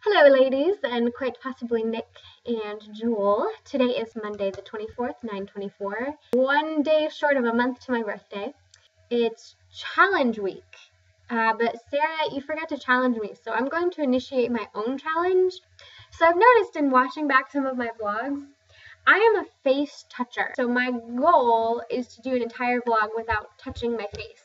Hello, ladies, and quite possibly Nick and Jewel. Today is Monday the 24th, 9/24. One day short of a month to my birthday. It's challenge week. But Sarah, you forgot to challenge me, so I'm going to initiate my own challenge. So I've noticed in watching back some of my vlogs, I am a face toucher. So my goal is to do an entire vlog without touching my face.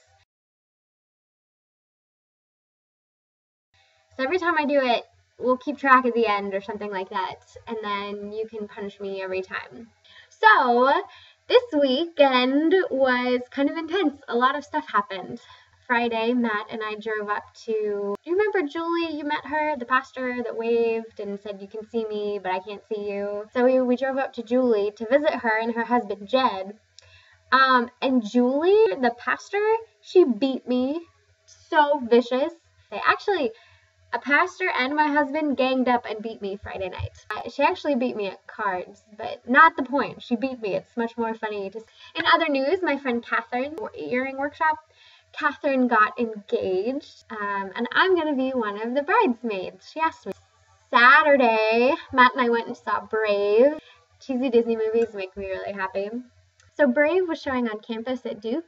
So every time I do it, we'll keep track at the end or something like that, and then you can punish me every time. So this weekend was kind of intense. A lot of stuff happened. Friday, Matt and I drove up to, do you remember Julie? You met her, the pastor that waved and said you can see me, but I can't see you. So we drove up to Julie to visit her and her husband, Jed. And Julie, the pastor, she beat me so vicious. A pastor and my husband ganged up and beat me Friday night. She actually beat me at cards, but not the point. She beat me. It's much more funny to see. In other news, my friend Catherine, earring workshop, Catherine got engaged, and I'm going to be one of the bridesmaids. She asked me. Saturday, Matt and I went and saw Brave. Cheesy Disney movies make me really happy. So Brave was showing on campus at Duke.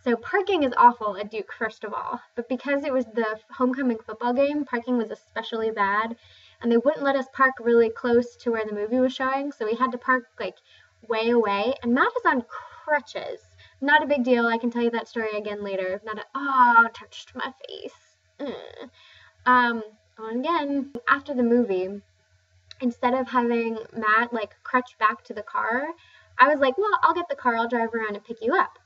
So parking is awful at Duke, first of all, but because it was the homecoming football game, parking was especially bad, and they wouldn't let us park really close to where the movie was showing, so we had to park like way away, and Matt is on crutches. Not a big deal, I can tell you that story again later. Touched my face. Again, after the movie, instead of having Matt like crutch back to the car, I was like, well, I'll get the car, I'll drive around and pick you up.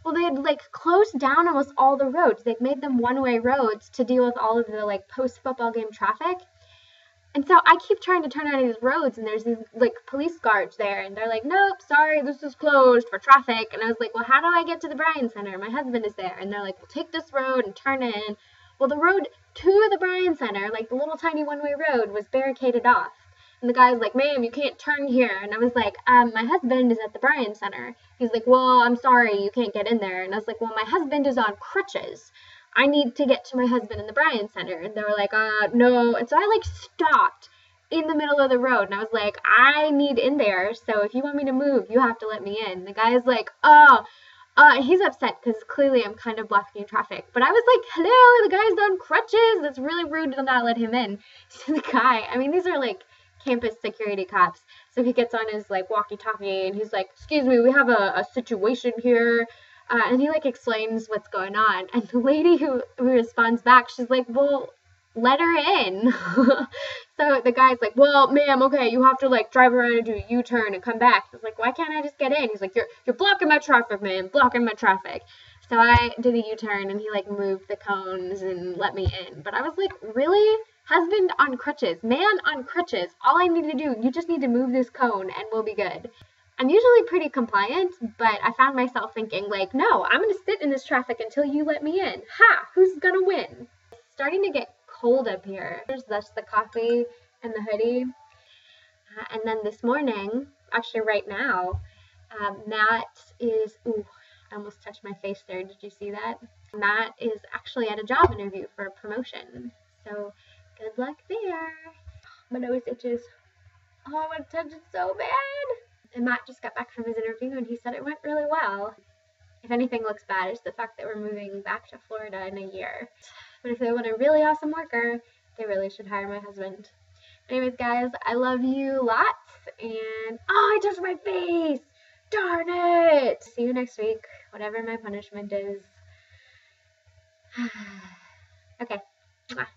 Well, they had like closed down almost all the roads. They'd made them one-way roads to deal with all of the like post-football game traffic. And so I keep trying to turn on these roads, and there's these like police guards there, and they're like, nope, sorry, this is closed for traffic. And I was like, well, how do I get to the Bryan Center? My husband is there. And they're like, well, take this road and turn in. Well, the road to the Bryan Center, like the little tiny one-way road, was barricaded off. And the guy's like, ma'am, you can't turn here. And I was like, my husband is at the Bryan Center. He's like, well, I'm sorry, you can't get in there. And I was like, well, my husband is on crutches. I need to get to my husband in the Bryan Center. And they were like, no. And so I like stopped in the middle of the road. And I was like, I need in there. So if you want me to move, you have to let me in. The guy's like, he's upset because clearly I'm kind of blocking traffic. But I was like, hello, the guy's on crutches. That's really rude to not let him in. So the guy, I mean, these are like campus security cops. So he gets on his like walkie-talkie and he's like, excuse me, we have a situation here. And he like explains what's going on. And the lady who responds back, she's like, well, let her in. So the guy's like, well, ma'am, okay, you have to like drive around and do a U-turn and come back. I was like, why can't I just get in? He's like, you're blocking my traffic, man, blocking my traffic. So I did a U-turn and he like moved the cones and let me in. But I was like, really? Husband on crutches, man on crutches. All I need to do, you just need to move this cone and we'll be good. I'm usually pretty compliant, but I found myself thinking like, no, I'm going to sit in this traffic until you let me in. Ha, who's going to win? It's starting to get cold up here. That's the coffee and the hoodie. And then this morning, actually right now, Matt is, I almost touched my face there. Did you see that? Matt is actually at a job interview for a promotion. So good luck there. My nose itches. Oh, I want to touch it so bad. And Matt just got back from his interview and he said it went really well. If anything looks bad, it's the fact that we're moving back to Florida in a year. But if they want a really awesome worker, they really should hire my husband. Anyways, guys, I love you lots. And, I touched my face. Darn it. See you next week, whatever my punishment is. Okay. Mwah.